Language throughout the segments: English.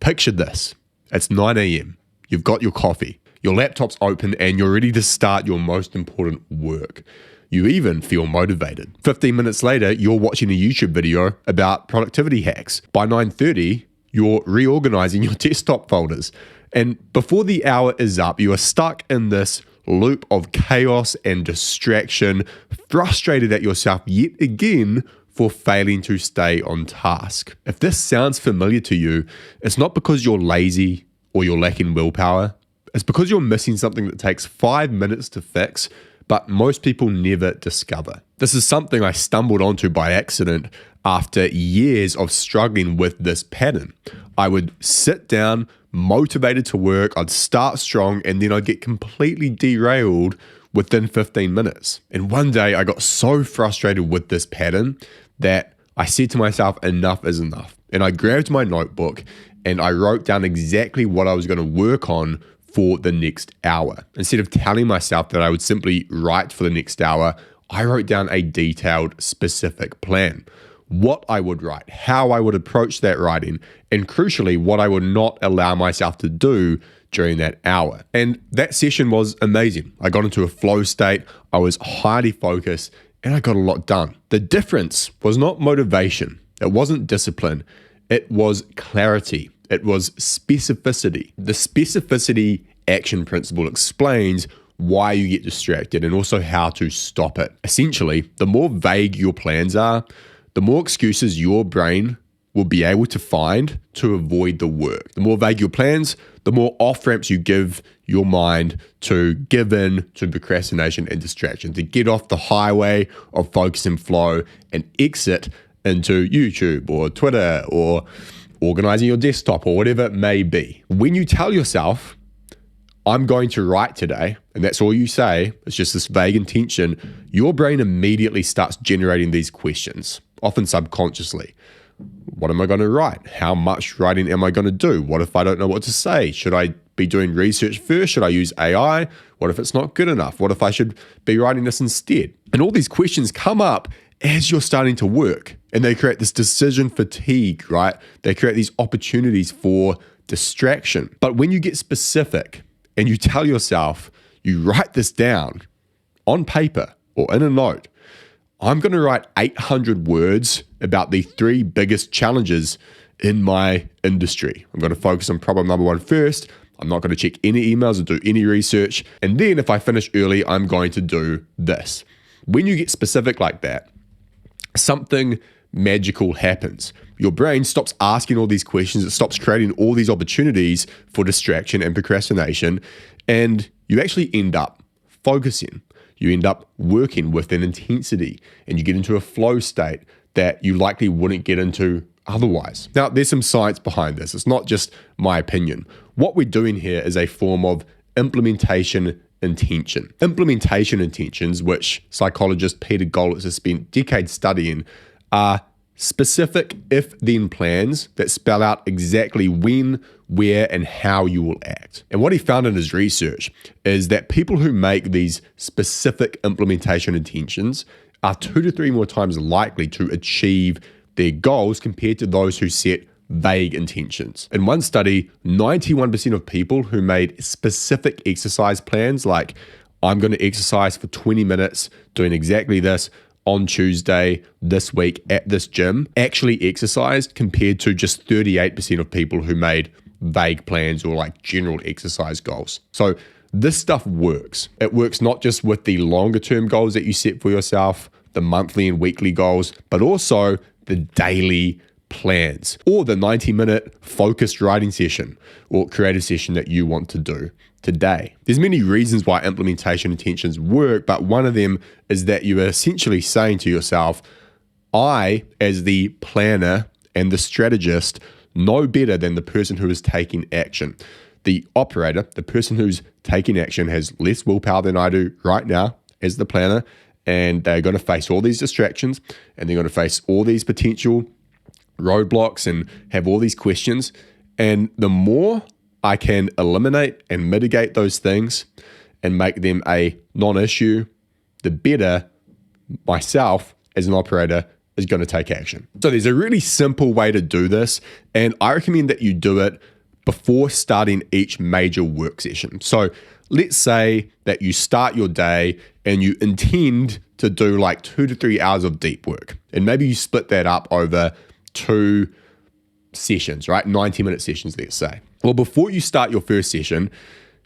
Picture this. It's 9 a.m. You've got your coffee. Your laptop's open and you're ready to start your most important work. You even feel motivated. 15 minutes later, you're watching a YouTube video about productivity hacks. By 9:30, you're reorganizing your desktop folders. And before the hour is up, you are stuck in this loop of chaos and distraction, frustrated at yourself yet again for failing to stay on task. If this sounds familiar to you, it's not because you're lazy or you're lacking willpower. It's because you're missing something that takes 5 minutes to fix, but most people never discover. This is something I stumbled onto by accident after years of struggling with this pattern. I would sit down, motivated to work, I'd start strong, and then I'd get completely derailed within 15 minutes. And one day I got so frustrated with this pattern that I said to myself, enough is enough. And I grabbed my notebook and I wrote down exactly what I was going to work on for the next hour. Instead of telling myself that I would simply write for the next hour, I wrote down a detailed, specific plan. What I would write, how I would approach that writing, and crucially, what I would not allow myself to do during that hour. And that session was amazing. I got into a flow state, I was highly focused, and I got a lot done. The difference was not motivation, it wasn't discipline, it was clarity, it was specificity. The specificity action principle explains why you get distracted and also how to stop it. Essentially, the more vague your plans are, the more excuses your brain will be able to find to avoid the work. The more vague your plans, the more off-ramps you give your mind to give in to procrastination and distraction, to get off the highway of focus and flow and exit into YouTube or Twitter or organizing your desktop or whatever it may be. When you tell yourself, I'm going to write today, and that's all you say, it's just this vague intention, your brain immediately starts generating these questions, often subconsciously. What am I going to write? How much writing am I going to do? What if I don't know what to say? Should I be doing research first? Should I use AI? What if it's not good enough? What if I should be writing this instead? And all these questions come up as you're starting to work, and they create this decision fatigue, right? They create these opportunities for distraction. But when you get specific and you tell yourself, you write this down on paper or in a note, I'm going to write 800 words about the 3 biggest challenges in my industry. I'm going to focus on problem number 1 first. I'm not going to check any emails or do any research. And then if I finish early, I'm going to do this. When you get specific like that, something magical happens. Your brain stops asking all these questions. It stops creating all these opportunities for distraction and procrastination. And you actually end up focusing. You end up working with an intensity and you get into a flow state that you likely wouldn't get into otherwise. Now, there's some science behind this. It's not just my opinion. What we're doing here is a form of implementation intention. Implementation intentions, which psychologist Peter Gollitz has spent decades studying, are specific if-then plans that spell out exactly when, where, and how you will act. And what he found in his research is that people who make these specific implementation intentions are 2 to 3 more times likely to achieve their goals compared to those who set vague intentions. In one study, 91% of people who made specific exercise plans, like I'm going to exercise for 20 minutes doing exactly this on Tuesday this week at this gym, actually exercised compared to just 38% of people who made vague plans or like general exercise goals. So this stuff works. It works not just with the longer term goals that you set for yourself, the monthly and weekly goals, but also the daily plans or the 90-minute focused writing session or creative session that you want to do today. There's many reasons why implementation intentions work, but one of them is that you are essentially saying to yourself, I, as the planner and the strategist, know better than the person who is taking action. The operator, the person who's taking action, has less willpower than I do right now as the planner, and they're going to face all these distractions and they're going to face all these potential roadblocks and have all these questions. And the more I can eliminate and mitigate those things and make them a non-issue, the better myself as an operator is going to take action. So there's a really simple way to do this, and I recommend that you do it before starting each major work session. So let's say that you start your day and you intend to do like 2 to 3 hours of deep work. And maybe you split that up over 2 sessions, right? 90-minute sessions, let's say. Well, before you start your first session,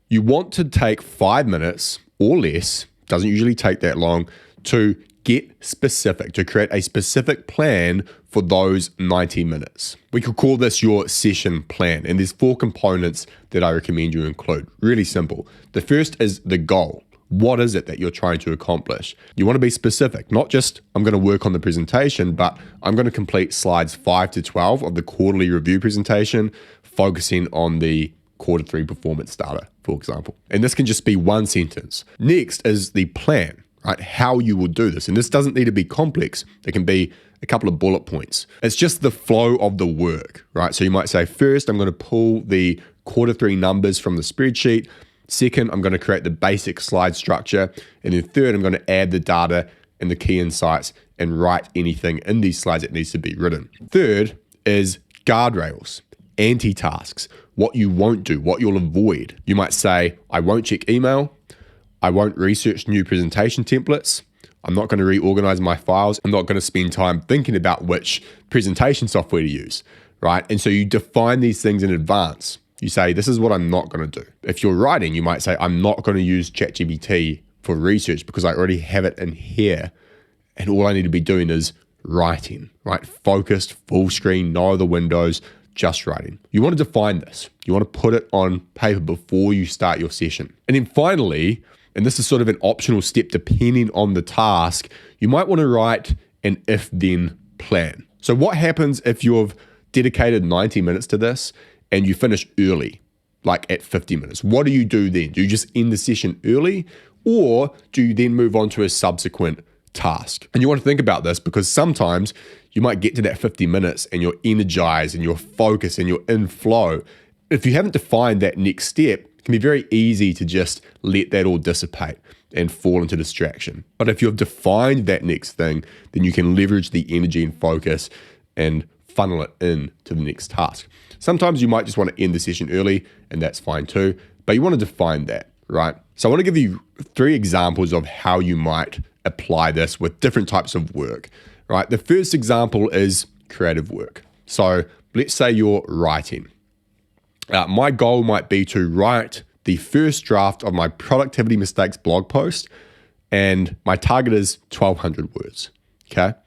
you want to take 5 minutes or less, doesn't usually take that long, to get specific, to create a specific plan for those 90 minutes. We could call this your session plan. And there's 4 components that I recommend you include. Really simple. The first is the goal. What is it that you're trying to accomplish? You want to be specific, not just I'm going to work on the presentation, but I'm going to complete slides 5 to 12 of the quarterly review presentation, focusing on the quarter 3 performance data, for example. And this can just be 1 sentence. Next is the plan, right? How you will do this. And this doesn't need to be complex. It can be a couple of bullet points. It's just the flow of the work, right? So you might say, first, I'm going to pull the quarter 3 numbers from the spreadsheet. Second, I'm going to create the basic slide structure. And then third, I'm going to add the data and the key insights and write anything in these slides that needs to be written. Third is guardrails, anti-tasks, what you won't do, what you'll avoid. You might say, I won't check email. I won't research new presentation templates. I'm not going to reorganize my files. I'm not going to spend time thinking about which presentation software to use, right? And so you define these things in advance. You say, this is what I'm not going to do. If you're writing, you might say, I'm not going to use ChatGPT for research because I already have it in here. And all I need to be doing is writing, right? Focused, full screen, no other windows, just writing. You want to define this. You want to put it on paper before you start your session. And then finally, and this is sort of an optional step depending on the task, you might want to write an if-then plan. So what happens if you've dedicated 90 minutes to this and you finish early, like at 50 minutes? What do you do then? Do you just end the session early, or do you then move on to a subsequent task? And you want to think about this because sometimes you might get to that 50 minutes and you're energized and you're focused and you're in flow. If you haven't defined that next step, it can be very easy to just let that all dissipate and fall into distraction. But if you've defined that next thing, then you can leverage the energy and focus and funnel it in to the next task. Sometimes you might just want to end the session early, and that's fine too, but you want to define that, right? So I want to give you 3 examples of how you might apply this with different types of work, right? The first example is creative work. So let's say you're writing. My goal might be to write the first draft of my productivity mistakes blog post, and my target is 1,200 words, okay?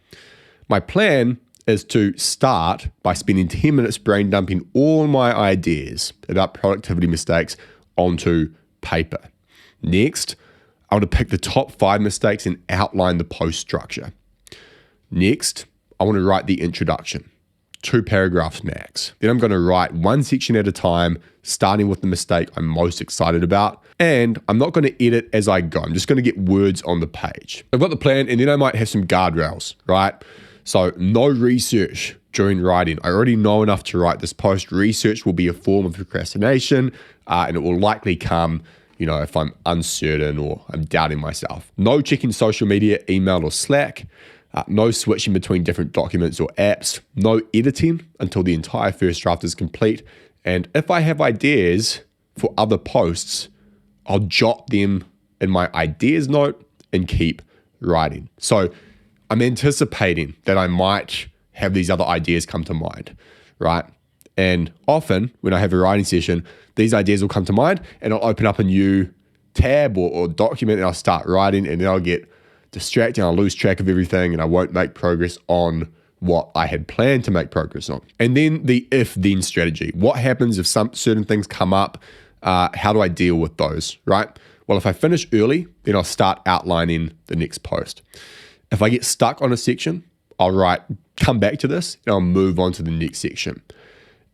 My plan is to start by spending 10 minutes brain dumping all my ideas about productivity mistakes onto paper. Next, I want to pick the top 5 mistakes and outline the post structure. Next, I want to write the introduction, 2 paragraphs max. Then I'm going to write 1 section at a time, starting with the mistake I'm most excited about. And I'm not going to edit as I go. I'm just going to get words on the page. I've got the plan, and then I might have some guardrails, right? So no research during writing. I already know enough to write this post. Research will be a form of procrastination, and it will likely come, if I'm uncertain or I'm doubting myself. No checking social media, email, or Slack. No switching between different documents or apps. No editing until the entire first draft is complete. And if I have ideas for other posts, I'll jot them in my ideas note and keep writing. So I'm anticipating that I might have these other ideas come to mind, right? And often when I have a writing session, these ideas will come to mind and I'll open up a new tab or document and I'll start writing, and then I'll get distracted and I'll lose track of everything and I won't make progress on what I had planned to make progress on. And then the if-then strategy. What happens if some certain things come up? How do I deal with those, right? Well, if I finish early, then I'll start outlining the next post. If I get stuck on a section, I'll come back to this and I'll move on to the next section.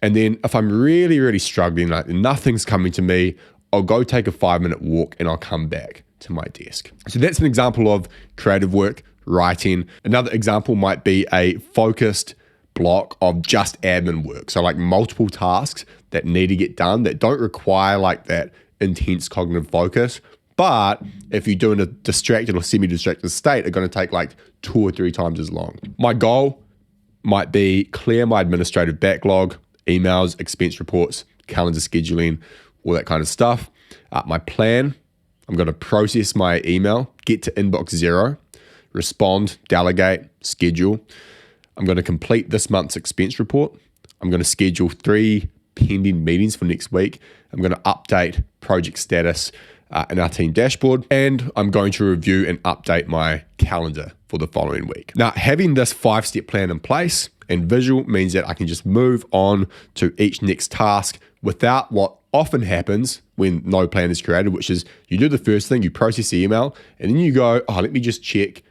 And then if I'm really, really struggling, like nothing's coming to me, I'll go take a 5-minute walk and I'll come back to my desk. So that's an example of creative work, writing. Another example might be a focused block of just admin work. So like multiple tasks that need to get done that don't require like that intense cognitive focus. But if you're doing a distracted or semi-distracted state, are going to take like 2 or 3 times as long. My goal might be clear my administrative backlog, emails, expense reports, calendar scheduling, all that kind of stuff. My plan, I'm going to process my email, get to inbox 0, respond, delegate, schedule. I'm going to complete this month's expense report. I'm going to schedule 3 pending meetings for next week. I'm going to update project status in our team dashboard, and I'm going to review and update my calendar for the following week. Now, having this 5-step plan in place and visual means that I can just move on to each next task without what often happens when no plan is created, which is you do the first thing, you process the email, and then you go, oh, let me just check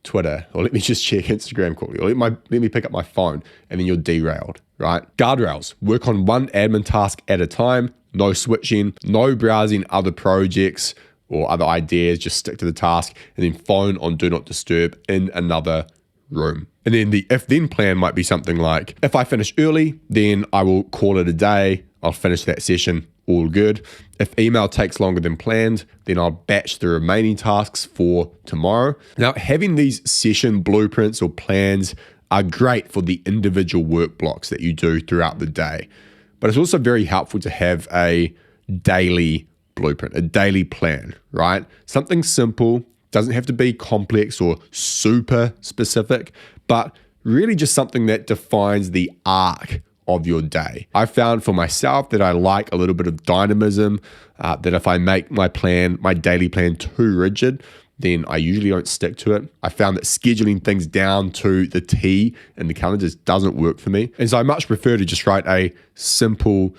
Twitter, or let me just check Instagram quickly, or let me pick up my phone, and then you're derailed, right? Guardrails, work on one admin task at a time, no switching, no browsing other projects or other ideas, just stick to the task, and then phone on do not disturb in another room. And then the if then plan might be something like, if I finish early, then I will call it a day, I'll finish that session, all good. If email takes longer than planned, then I'll batch the remaining tasks for tomorrow. Now, having these session blueprints or plans are great for the individual work blocks that you do throughout the day. But it's also very helpful to have a daily blueprint, a daily plan, right? Something simple, doesn't have to be complex or super specific, but really just something that defines the arc of your day. I found for myself that I like a little bit of dynamism, that if I make my plan, my daily plan too rigid, then I usually don't stick to it. I found that scheduling things down to the T in the calendar just doesn't work for me. And so I much prefer to just write a simple,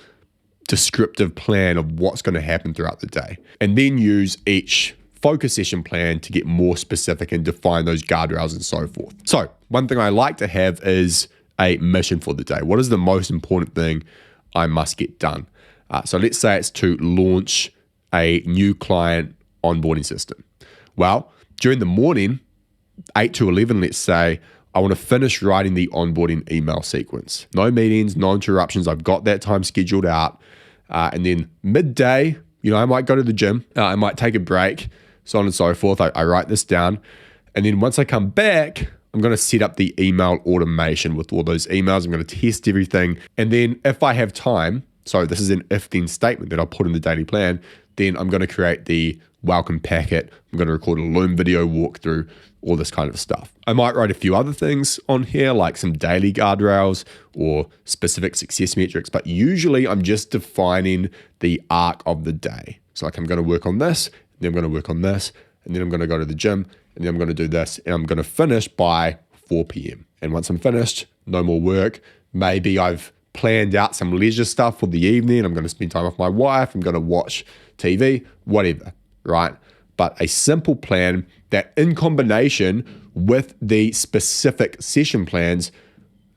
descriptive plan of what's going to happen throughout the day, and then use each focus session plan to get more specific and define those guardrails and so forth. So one thing I like to have is a mission for the day. What is the most important thing I must get done? So let's say it's to launch a new client onboarding system. Well, during the morning, 8 to 11, let's say, I want to finish writing the onboarding email sequence. No meetings, no interruptions. I've got that time scheduled out. And then midday, I might go to the gym. I might take a break, so on and so forth. I write this down. And then once I come back, I'm going to set up the email automation with all those emails. I'm going to test everything. And then if I have time, so this is an if-then statement that I'll put in the daily plan, then I'm going to create the welcome packet. I'm going to record a Loom video walkthrough, all this kind of stuff. I might write a few other things on here, like some daily guardrails or specific success metrics, but usually I'm just defining the arc of the day. So like I'm going to work on this, then I'm going to work on this, and then I'm going to go to the gym, and then I'm going to do this, and I'm going to finish by 4 p.m. And once I'm finished, no more work. Maybe I've planned out some leisure stuff for the evening. I'm going to spend time with my wife. I'm going to watch TV, whatever, right? But a simple plan that in combination with the specific session plans,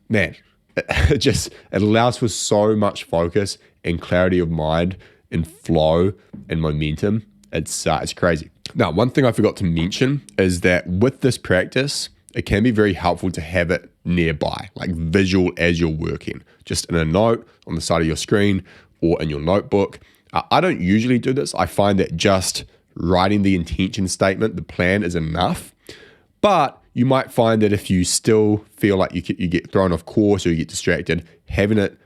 man, it allows for so much focus and clarity of mind and flow and momentum. It's crazy. Now, one thing I forgot to mention is that with this practice, it can be very helpful to have it nearby, like visual as you're working, just in a note on the side of your screen or in your notebook. I don't usually do this. I find that just writing the intention statement, the plan, is enough. But you might find that if you still feel like you get thrown off course or you get distracted, having it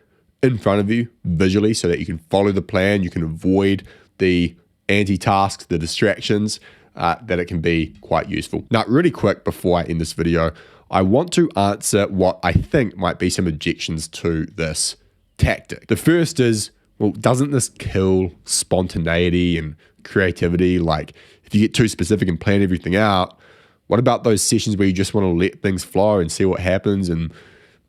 in front of you visually so that you can follow the plan, you can avoid the anti-tasks, the distractions, that it can be quite useful. Now, really quick before I end this video, I want to answer what I think might be some objections to this tactic. The first is, well, doesn't this kill spontaneity and creativity? Like, if you get too specific and plan everything out, what about those sessions where you just want to let things flow and see what happens and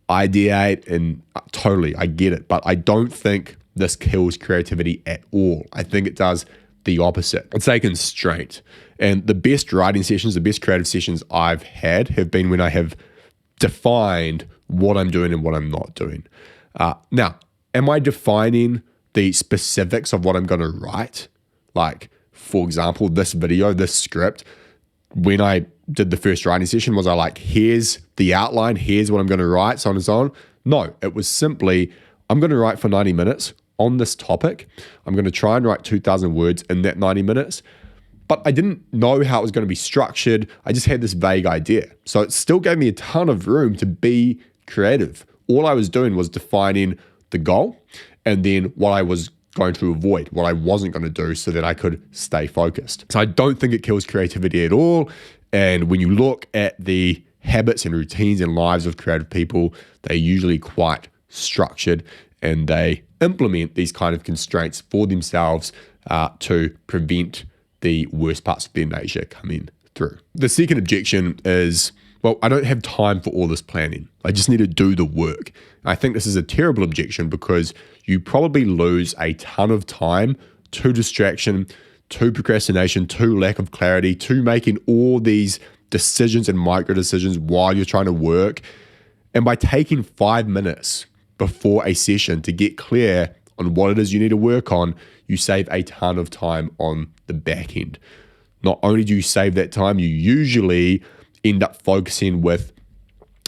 ideate? And totally, I get it. But I don't think this kills creativity at all. I think it does the opposite. It's a constraint. And the best writing sessions, the best creative sessions I've had have been when I have defined what I'm doing and what I'm not doing. Now, am I defining the specifics of what I'm going to write? Like, for example, this video, this script, when I did the first writing session, was I like, here's the outline, here's what I'm going to write, so on and so on? No, it was simply, I'm going to write for 90 minutes on this topic. I'm going to try and write 2,000 words in that 90 minutes. But I didn't know how it was going to be structured. I just had this vague idea. So it still gave me a ton of room to be creative. All I was doing was defining the goal and then what I was going to avoid, what I wasn't going to do so that I could stay focused. So I don't think it kills creativity at all. And when you look at the habits and routines and lives of creative people, they're usually quite structured and they implement these kind of constraints for themselves to prevent the worst parts of their nature coming through. The second objection is, well, I don't have time for all this planning. I just need to do the work. I think this is a terrible objection because you probably lose a ton of time to distraction, to procrastination, to lack of clarity, to making all these decisions and micro decisions while you're trying to work. And by taking 5 minutes before a session to get clear on what it is you need to work on, you save a ton of time on the back end. Not only do you save that time, you usually end up focusing with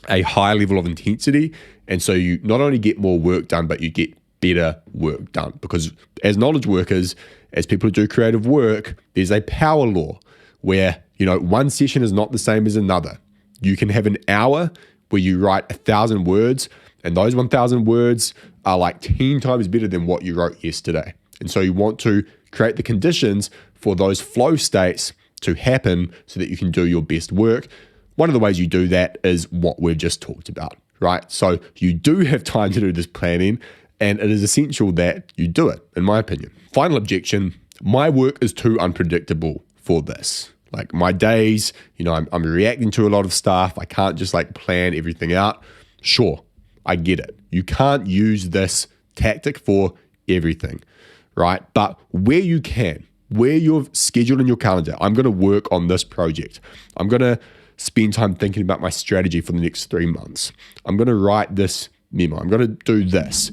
a high level of intensity. And so you not only get more work done, but you get better work done. Because as knowledge workers, as people who do creative work, there's a power law where, one session is not the same as another. You can have an hour where you write 1,000 words, and those 1,000 words are like 10 times better than what you wrote yesterday. And so you want to create the conditions for those flow states to happen so that you can do your best work. One of the ways you do that is what we've just talked about, right? So you do have time to do this planning, and it is essential that you do it, in my opinion. Final objection, my work is too unpredictable for this. Like my days, I'm reacting to a lot of stuff. I can't just plan everything out. Sure, I get it. You can't use this tactic for everything, right? But where you can, where you've scheduled in your calendar, I'm going to work on this project. I'm going to spend time thinking about my strategy for the next 3 months. I'm going to write this memo. I'm going to do this.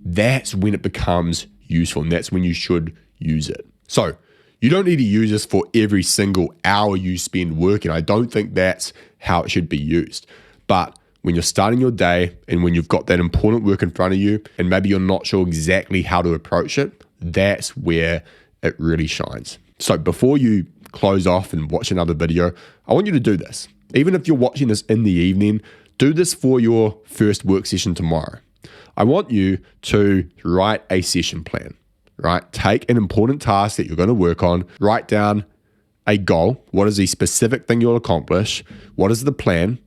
That's when it becomes useful, and that's when you should use it. So you don't need to use this for every single hour you spend working. I don't think that's how it should be used. But when you're starting your day and when you've got that important work in front of you and maybe you're not sure exactly how to approach it, that's where it really shines. So before you close off and watch another video, I want you to do this. Even if you're watching this in the evening, do this for your first work session tomorrow. I want you to write a session plan, right? Take an important task that you're going to work on, write down a goal. What is the specific thing you'll accomplish? What is the plan?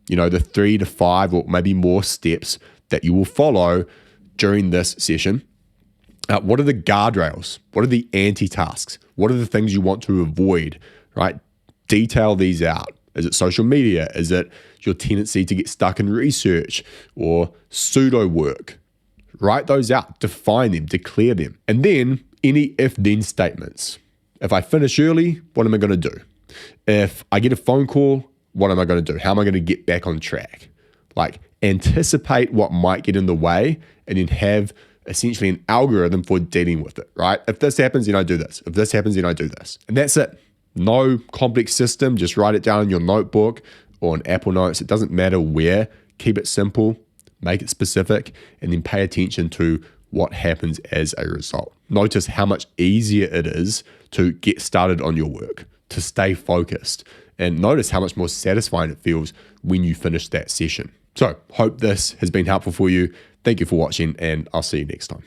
The 3 to 5 or maybe more steps that you will follow during this session. What are the guardrails? What are the anti-tasks? What are the things you want to avoid, right? Detail these out. Is it social media? Is it your tendency to get stuck in research or pseudo work? Write those out, define them, declare them. And then any if-then statements. If I finish early, what am I going to do? If I get a phone call, what am I going to do? How am I going to get back on track? Anticipate what might get in the way and then have essentially an algorithm for dealing with it, right? If this happens, then I do this. If this happens, then I do this. And that's it. No complex system. Just write it down in your notebook or on Apple Notes. It doesn't matter where. Keep it simple, make it specific, and then pay attention to what happens as a result. Notice how much easier it is to get started on your work, to stay focused, and notice how much more satisfying it feels when you finish that session. So, hope this has been helpful for you. Thank you for watching, and I'll see you next time.